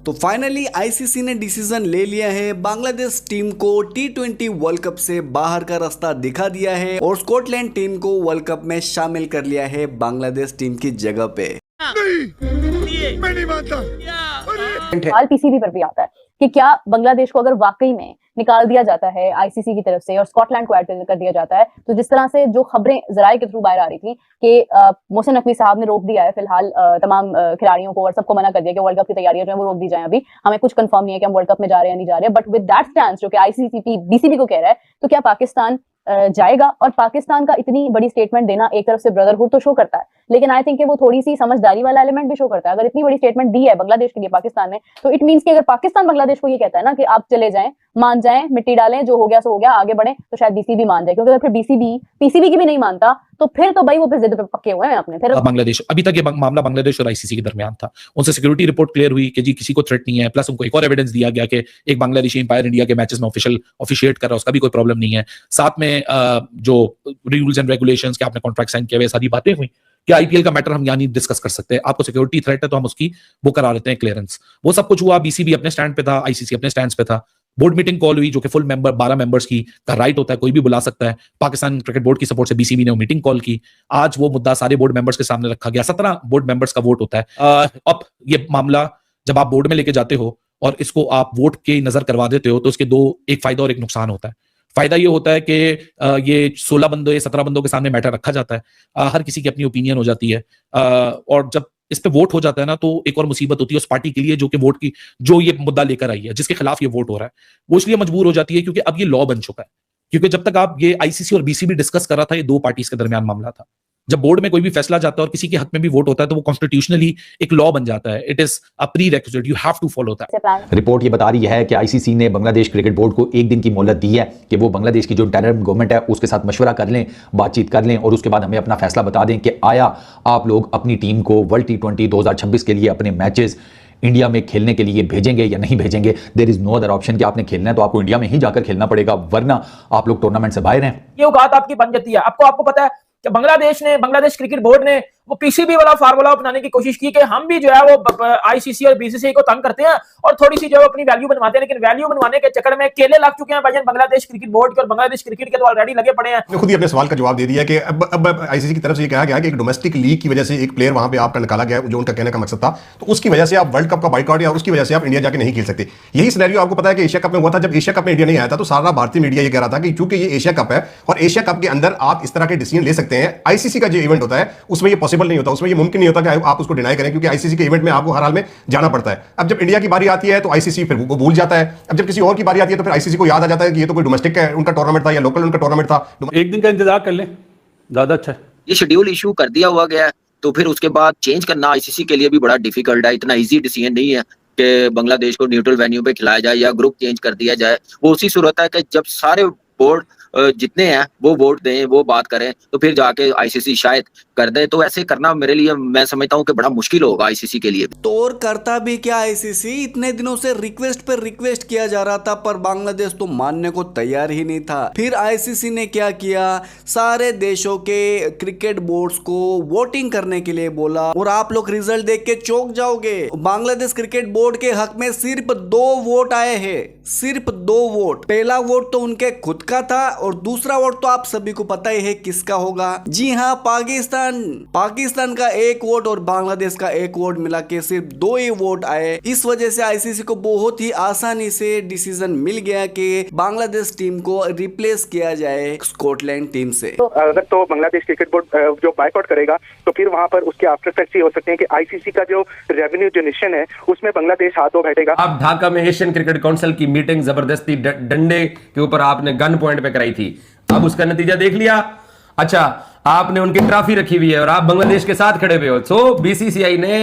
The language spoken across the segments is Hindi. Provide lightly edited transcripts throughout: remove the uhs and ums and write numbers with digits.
तो फाइनली आईसीसी ने डिसीजन ले लिया है, बांग्लादेश टीम को T20 वर्ल्ड कप से बाहर का रास्ता दिखा दिया है और स्कॉटलैंड टीम को वर्ल्ड कप में शामिल कर लिया है बांग्लादेश टीम की जगह पे। नहीं, मैं नहीं मानता। सवाल पीसीबी पर भी आता है कि क्या बांग्लादेश को अगर वाकई में निकाल दिया जाता है आईसीसी की तरफ से और स्कॉटलैंड को ऐड कर दिया जाता है, तो जिस तरह से जो खबरें जराये के थ्रू बाहर आ रही थी कि मोहसिन नकवी साहब ने रोक दिया है फिलहाल तमाम खिलाड़ियों को और सबको मना कर दिया कि वर्ल्ड कप की तैयारियां जो है वो रोक दी जाए, अभी हमें कुछ कंफर्म नहीं है कि हम वर्ल्ड कप में जा रहे हैं या नहीं जा रहे, बट विद दैट स्टैंड जो कि आईसीसी बीसीबी को कह रहा है, तो क्या पाकिस्तान जाएगा? और पाकिस्तान का इतनी बड़ी स्टेटमेंट देना एक तरफ से ब्रदरहुड तो शो करता है, लेकिन आई थिंक वो थोड़ी सी समझदारी वाला एलिमेंट भी शो करता है। अगर इतनी बड़ी स्टेटमेंट दी है बांग्लादेश के लिए पाकिस्तान ने, तो इट मींस कि अगर पाकिस्तान बांग्लादेश को ये कहता है ना कि आप चले जाएं, मान जाएं, मिट्टी डालें, जो हो गया सो हो गया, आगे बढ़े, तो शायद बीसीबी मान जाए। क्योंकि अगर फिर बीसीबी पीसीबी की भी नहीं मानता तो फिर तो भाई वो फिर जिद पे पक्के हुए हैं अपने। फिर बांग्लादेश, अभी तक ये मामला बांग्लादेश और आईसीसी के दरमियान था, उनसे सिक्योरिटी रिपोर्ट क्लियर हुई कि जी किसी को थ्रेट नहीं है, प्लस उनको एक और एविडेंस दिया गया कि एक बांग्लादेशी एम्पायर इंडिया के मैचेस में ऑफिशिएट कर रहा है, उसका भी कोई प्रॉब्लम नहीं है। साथ में जो रूल्स एंड रेगुलेशंस के आपने कॉन्ट्रैक्ट साइन किया हुए, सारी बातें हुई कि आईपीएल का मैटर हम यहाँ नहीं डिस्कस कर सकते, आपको सिक्योरिटी थ्रेट है तो हम उसकी वो करा लेते हैं क्लियरेंस, वो सब कुछ हुआ। बीसीबी अपने स्टैंड पे था, आईसीसी अपने स्टैंड पे था। बोर्ड मीटिंग कॉल हुई जो कि फुल मेंबर 12 मेंबर्स की का राइट होता है, कोई भी बुला सकता है। पाकिस्तान क्रिकेट बोर्ड की सपोर्ट से बीसीबी ने वो मीटिंग कॉल की। आज वो मुद्दा सारे बोर्ड मेंबर्स के सामने रखा गया। 17 बोर्ड मेंबर्स का वोट होता है। अब ये मामला जब आप बोर्ड में लेके जाते हो और इसको आप वोट के नजर करवा देते हो, तो इसके एक फायदा और एक नुकसान होता है। फायदा ये होता है कि ये 16 बंदों या 17 बंदों के सामने मैटर रखा जाता है, हर किसी की अपनी ओपिनियन हो जाती है, और जब इस पे वोट हो जाता है ना, तो एक और मुसीबत होती है उस पार्टी के लिए जो कि वोट की जो ये मुद्दा लेकर आई है, जिसके खिलाफ ये वोट हो रहा है, वो इसलिए मजबूर हो जाती है क्योंकि अब ये लॉ बन चुका है। क्योंकि जब तक आप ये आईसीसी और बीसीबी डिस्कस कर रहा था, ये दो पार्टीज के दरमियान मामला था। जब बोर्ड में कोई भी फैसला जाता है और किसी के हक में भी वोट होता है, तो वो कॉन्स्टिट्यूशनली एक लॉ बन जाता है। It is a prerequisite, you have to follow that. Report ये बता रही है कि आईसीसी ने बांग्लादेश क्रिकेट बोर्ड को 1 दिन की मोहलत दी है कि वो बांग्लादेश की जो इंटरिम गवर्नमेंट है उसके साथ मशवरा कर लें, बातचीत कर लें और उसके बाद हमें अपना फैसला बता दें कि आया आप लोग अपनी टीम को वर्ल्ड T20 2026 के लिए अपने मैचेस इंडिया में खेलने के लिए भेजेंगे या नहीं भेजेंगे। There is no other option कि आपने खेलना है तो आपको इंडिया में ही जाकर खेलना पड़ेगा, वरना आप लोग टूर्नामेंट से बाहर हैं। ये औकात आपकी बन जाती है। आपको पता है कि बांग्लादेश क्रिकेट बोर्ड ने वो पीसीबी वाला फार्मूला अपनाने की कोशिश की कि हम भी जो है वो आईसीसी और बीसीसीआई को तंग करते हैं और थोड़ी सी जो है अपनी वैल्यू बनवाते हैं, लेकिन वैल्यू बनवाने के चक्कर में केले लग चुके हैं भाईजान बांग्लादेश क्रिकेट बोर्ड के, और बांग्लादेश क्रिकेट के तो ऑलरेडी लगे पड़े हैं। खुद ही अपने सवाल का जवाब दे दिया कि अब आईसीसी की तरफ से ये कहा गया कि एक डोमेस्टिक लीग की वजह से एक प्लेयर वहां पे आपका निकाला गया, जो उनका कहने का मकसद था, तो उसकी वजह से आप वर्ल्ड कप का बाइकआउट या उसकी वजह से आप इंडिया जाके नहीं खेल सकते। यही सिनेरियो आपको पता है कि एशिया कप में हुआ था। जब एशिया कप में इंडिया नहीं आया था तो सारा भारतीय मीडिया ये कह रहा था कि चूंकि ये एशिया कप है और एशिया कप के अंदर आप इस तरह के डिसीजन ले सकते हैं, आईसीसी का जो इवेंट होता है उसमें ये पॉसिबल नहीं होता, उसमें ये मुमकिन नहीं होता कि आप उसको डिनाई करें, क्योंकि आईसीसी के इवेंट में आपको हर हाल में जाना पड़ता है। अब जब इंडिया की बारी आती है तो आईसीसी फिर वो भूल जाता है, अब जब किसी और की बारी आती है तो फिर आईसीसी को याद आ जाता है कि ये तो कोई डोमेस्टिक है उनका टूर्नामेंट था या लोकल उनका टूर्नामेंट था। एक दिन का इंतजार कर लें, ज्यादा अच्छा है। ये शेड्यूल इशू कर दिया हुआ गया है, तो फिर उसके बाद चेंज करना आईसीसी के लिए भी बड़ा डिफिकल्ट है। इतना इजी डिसीजन नहीं है कि बांग्लादेश को न्यूट्रल वेन्यू पे खिलाया जाए या ग्रुप चेंज कर दिया जाए। वो उसी सूरत है कि जब सारे बोर्ड जितने हैं वो वोट दें, वो बात करें, तो फिर जाके आईसीसी शायद कर दे। तो ऐसे करना मेरे लिए, मैं समझता हूँ कि बड़ा मुश्किल होगा आईसीसी के लिए। तो और करता भी क्या आईसीसी? इतने दिनों से रिक्वेस्ट पर रिक्वेस्ट किया जा रहा था, पर बांग्लादेश तो मानने को तैयार ही नहीं था। फिर आईसीसी ने क्या किया, सारे देशों के क्रिकेट बोर्ड्स को वोटिंग करने के लिए बोला, और आप लोग रिजल्ट देख के चौंक जाओगे। बांग्लादेश क्रिकेट बोर्ड के हक में सिर्फ 2 वोट आए हैं, सिर्फ 2 वोट। पहला वोट तो उनके खुद का था और दूसरा वोट तो आप सभी को पता ही है किसका होगा। जी हाँ, पाकिस्तान का 1 वोट और बांग्लादेश का 1 वोट मिला के सिर्फ 2 ही वोट आए। इस वजह से आईसीसी को बहुत ही आसानी से डिसीजन मिल गया कि बांग्लादेश टीम को रिप्लेस किया जाए स्कॉटलैंड टीम से। तो अगर तो बांग्लादेश क्रिकेट बोर्ड जो बाइकआउट करेगा तो फिर वहां पर उसके आफ्टर इफेक्ट्स ये हो सकते हैं कि आईसीसी का जो रेवेन्यू जनरेशन है उसमें बांग्लादेश हाथों बैठेगा। अब ढाका में एशियन क्रिकेट काउंसिल की मीटिंग जबरदस्ती डंडे के ऊपर आपने गन पॉइंट पे कराई थी, अब उसका नतीजा देख लिया। अच्छा, आपने उनकी ट्रॉफी रखी हुई है और आप बांग्लादेश के साथ खड़े हुए हो। सो बीसीसीआई ने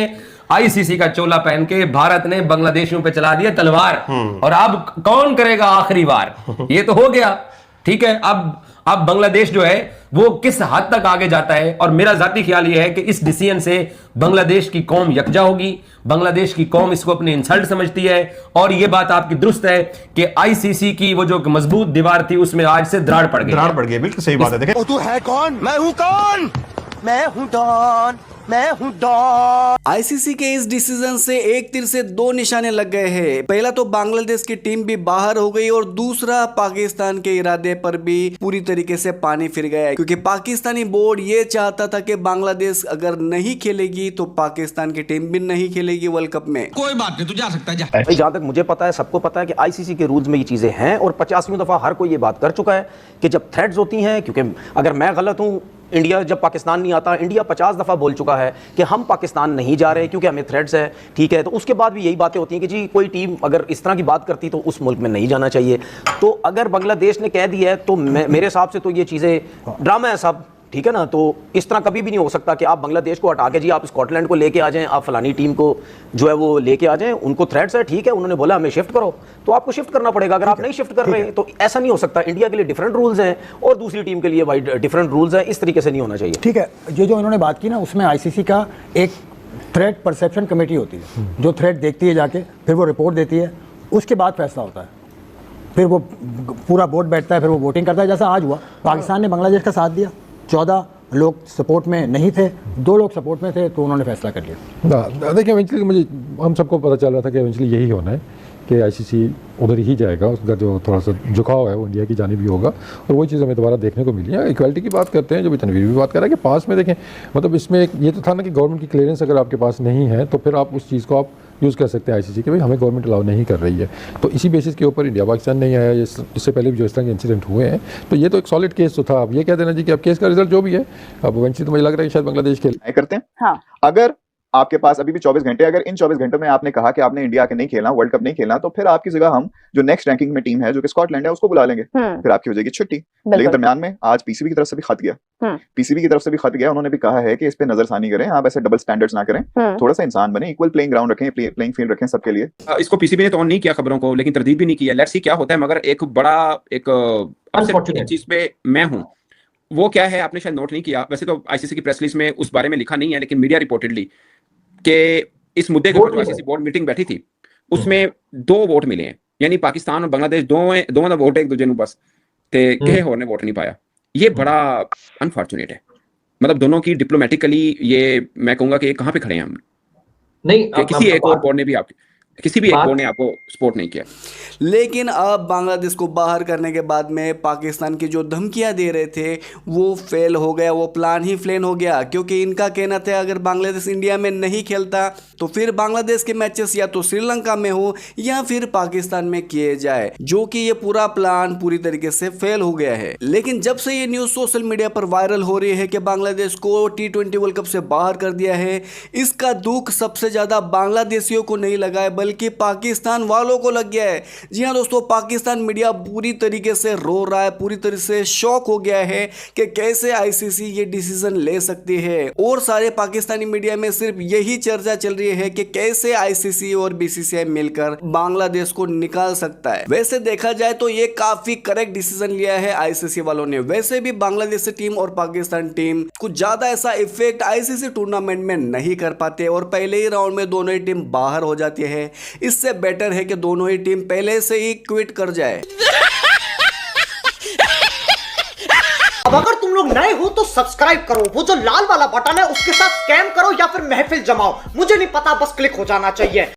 आईसीसी का चोला पहन के भारत ने बांग्लादेशियों पे चला दिया तलवार, और अब कौन करेगा आखिरी वार? ये तो हो गया, ठीक है। अब बांग्लादेश जो है वो किस हद तक आगे जाता है, और मेरा जाती ख्याल ये है कि इस डिसीजन से बांग्लादेश की कौम यकजा होगी। बांग्लादेश की कौम इसको अपनी इंसल्ट समझती है, और ये बात आपकी दुरुस्त है कि आईसीसी की वो जो मजबूत दीवार थी उसमें आज से दरार पड़ गई। बिल्कुल सही बात है। देखिए, तू है कौन? मैं हूं कौन? मैं हूं डॉन। मैं हूँ डॉन। आईसीसी के इस डिसीजन से एक तीर से दो निशाने लग गए हैं। पहला तो बांग्लादेश की टीम भी बाहर हो गई और दूसरा पाकिस्तान के इरादे पर भी पूरी तरीके से पानी फिर गया है, क्योंकि पाकिस्तानी बोर्ड ये चाहता था कि बांग्लादेश अगर नहीं खेलेगी तो पाकिस्तान की टीम भी नहीं खेलेगी वर्ल्ड कप में। कोई बात नहीं, तू जा सकता है। भाई जहां तक मुझे पता है, सबको पता है कि आईसीसी के रूल्स में ये चीजें हैं और 50वीं दफा हर कोई ये बात कर चुका है कि जब थ्रेड्स होती हैं, क्योंकि अगर मैं गलत हूं, इंडिया जब पाकिस्तान नहीं आता, इंडिया 50 दफ़ा बोल चुका है कि हम पाकिस्तान नहीं जा रहे क्योंकि हमें थ्रेड्स है, ठीक है। तो उसके बाद भी यही बातें होती हैं कि जी कोई टीम अगर इस तरह की बात करती तो उस मुल्क में नहीं जाना चाहिए। तो अगर बांग्लादेश ने कह दिया है तो मेरे हिसाब से तो ये चीज़ें ड्रामा है सब, ठीक है ना। तो इस तरह कभी भी नहीं हो सकता कि आप बांग्लादेश को हटा के जी आप स्कॉटलैंड को लेके आ जाएं, आप फलानी टीम को जो है वो लेके आ जाएं। उनको थ्रेट्स है, ठीक है, उन्होंने बोला हमें शिफ्ट करो तो आपको शिफ्ट करना पड़ेगा। अगर आप नहीं शिफ्ट कर रहे तो ऐसा नहीं हो सकता। इंडिया के लिए डिफरेंट रूल्स हैं और दूसरी टीम के लिए भाई डिफरेंट रूल्स हैं, इस तरीके से नहीं होना चाहिए। ठीक है, ये जो इन्होंने बात की ना, उसमें आईसीसी का एक थ्रेट परसेप्शन कमेटी होती है जो थ्रेट देखती है जाके, फिर वो रिपोर्ट देती है, उसके बाद फैसला होता है, फिर वो पूरा बोर्ड बैठता है, फिर वो वोटिंग करता है। जैसा आज हुआ, पाकिस्तान ने बांग्लादेश का साथ दिया, 14 लोग सपोर्ट में नहीं थे, 2 लोग सपोर्ट में थे, तो उन्होंने फैसला कर लिया। देखिए इवेंचुअली मुझे हम सबको पता चल रहा था कि इवेंचुअली यही होना है कि आईसीसी उधर ही जाएगा, उसका जो थोड़ा सा झुकाव है वो इंडिया की जानिब भी होगा और वही चीज़ हमें दोबारा देखने को मिली है। इक्वालिटी की बात करते हैं, जो भी तनवीर भी बात कर रहा है कि पास में देखें, मतलब इसमें एक ये तो था ना कि गवर्नमेंट की क्लियरेंस अगर आपके पास नहीं है तो फिर आप उस चीज़ को आप यूज़ कर सकते हैं आईसीसी के, भाई हमें गवर्नमेंट अलाउ नहीं कर रही है। तो इसी बेसिस के ऊपर इंडिया पाकिस्तान नहीं आया। इससे पहले भी जो इस तरह के इंसिडेंट हुए हैं, तो ये तो एक सॉलिड केस तो था। अब ये कह देना जी कि अब केस का रिजल्ट जो भी है, अब इवेंचुअली तो मुझे लग रहा है कि शायद बांग्लादेश खेल करते हैं। हाँ। अगर आपके पास अभी भी 24 घंटे, अगर इन 24 घंटों में आपने कहा कि आपने इंडिया के नहीं खेलना, वर्ल्ड कप नहीं खेलना, तो फिर आपकी जगह हम जो नेक्स्ट रैंकिंग में टीम है जो कि स्कॉटलैंड है उसको बुला लेंगे, फिर आपकी हो जाएगी छुट्टी। लेकिन दरमियान में आज पीसीबी की तरफ से भी खत गया, पीसीबी की तरफ से भी खत गया, उन्होंने भी कहा है कि इस पे नजरसानी करें, आप ऐसे डबल स्टैंडर्ड्स ना करें, थोड़ा सा इंसान बने, इक्वल प्लेइंग ग्राउंड रखें, प्लेइंग फील्ड रखें सबके लिए। इसको पीसीबी ने तो ऑन नहीं किया खबरों को, लेकिन तरदीद भी नहीं किया। लेट्स सी क्या होता है। मगर एक बड़ा एक चीज पे मैं हूँ, वो क्या है, आपने शायद नोट नहीं किया, वैसे तो आईसीसी की प्रेस रिलीज में उस बारे में लिखा नहीं है, लेकिन मीडिया रिपोर्टेडली कि इस मुद्दे के ऊपर जो आईसीसी बोर्ड मीटिंग बैठी थी उसमें 2 वोट मिले हैं, यानी पाकिस्तान और बांग्लादेश दोनों का वोट एक दूसरे को बस ते कहे और ने वोट नहीं पाया। ये बड़ा अनफॉर्चुनेट है। मतलब दोनों की डिप्लोमेटिकली ये मैं कहूंगा कि कहाँ पे खड़े हैं हम, नहीं किसी एक और बोर्ड ने भी किसी भी एक बोर्ड ने आपको सपोर्ट नहीं किया। लेकिन अब बांग्लादेश को बाहर करने के बाद में पाकिस्तान की जो धमकियां दे रहे थे वो फेल हो गया, वो प्लान ही फेल हो गया, क्योंकि इनका कहना था अगर बांग्लादेश इंडिया में नहीं खेलता तो फिर बांग्लादेश के मैचेस या तो श्रीलंका में हो या फिर पाकिस्तान में किए जाए, जो कि ये पूरा प्लान पूरी तरीके से फेल हो गया है। लेकिन जब से ये न्यूज सोशल मीडिया पर वायरल हो रही है कि बांग्लादेश को T20 वर्ल्ड कप से बाहर कर दिया है, इसका दुख सबसे ज्यादा बांग्लादेशियों को नहीं लगा है बल्कि पाकिस्तान वालों को लग गया है। जी हाँ दोस्तों, पाकिस्तान मीडिया पूरी तरीके से रो रहा है, पूरी तरह से शॉक हो गया है कि कैसे आईसीसी ये डिसीजन ले सकती है। और सारे पाकिस्तानी मीडिया में सिर्फ यही चर्चा चल रही है कि कैसे आईसीसी और बीसीसीआई मिलकर बांग्लादेश को निकाल सकता है। वैसे देखा जाए तो ये काफी करेक्ट डिसीजन लिया है आईसीसी वालों ने। वैसे भी बांग्लादेश टीम और पाकिस्तान टीम कुछ ज्यादा ऐसा इफेक्ट आईसीसी टूर्नामेंट में नहीं कर पाते और पहले ही राउंड में दोनों ही टीम बाहर हो जाती है। इससे बेटर है कि दोनों ही टीम पहले से ही क्विट कर जाए। अब अगर तुम लोग नए हो तो सब्सक्राइब करो, वो जो लाल वाला बटन है उसके साथ स्कैम करो या फिर महफिल जमाओ, मुझे नहीं पता, बस क्लिक हो जाना चाहिए।